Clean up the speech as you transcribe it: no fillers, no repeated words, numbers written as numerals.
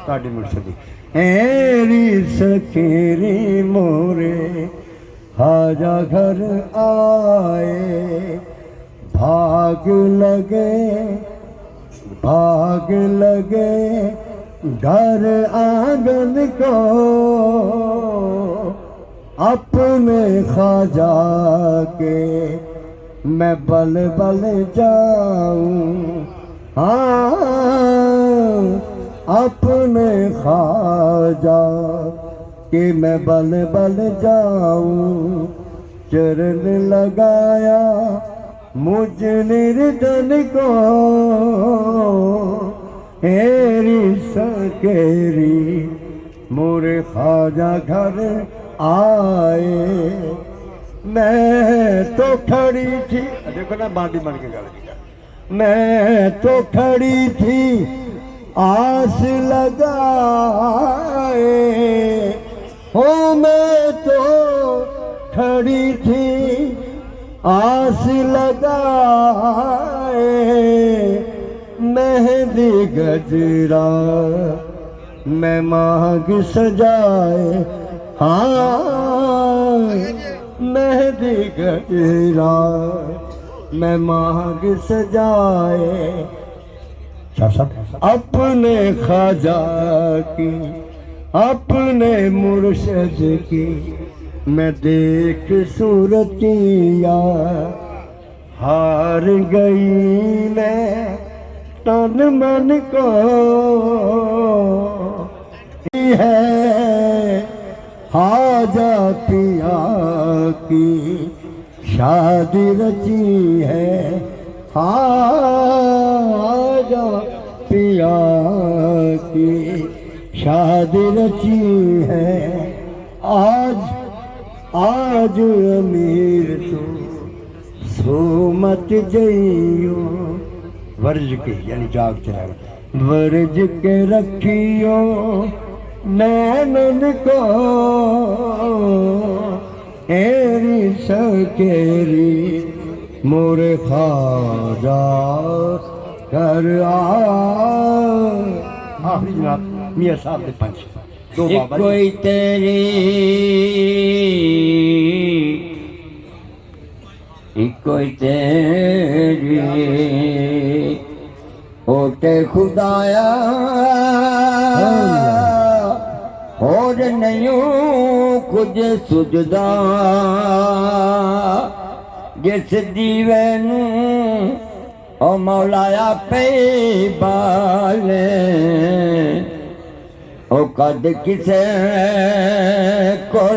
ताड़ी मुर्शदी एरी सकेरी मोरे हाजा घर आए भाग लगे घर आंगन को अपने ख्वाजा के मैं बल बल जाऊं हाँ अपने ख्वाजा के मैं बल बल जाऊं चरण लगाया मुझ निर्धन को हेरी सकेरी मोरे ख्वाजा घर आए मैं तो खड़ी थी देखो ना बाटी बन के गल मैं तो खड़ी थी आस लगाए हो मैं तो खड़ी थी आस लगाए मेहंदी गजरा मैं मांग सजाए हाँ मेहंदी गजरा मैं मांग सजाए अपने ख्वाजा की अपने मुर्शद की मैं देख सूरतिया हार गई मैं तन मन को है हाजा पिया की शादी रची है हाजा पिया की शादी रची है आज अमीर तो सो मत जइयो वर्ज के यानी जाग चला वर्ज के रखियो नैनन को एरी सकेरी मोरे ख्वाजा कर आखिरी जनाब मियां साहब के पंच दो बाबा कोई तेरी कोई तेरी होते खुदाया और नहीं कुछ सुझदा जिस दीवे नू ओ मौलाया पे बाले ओ कद किसे को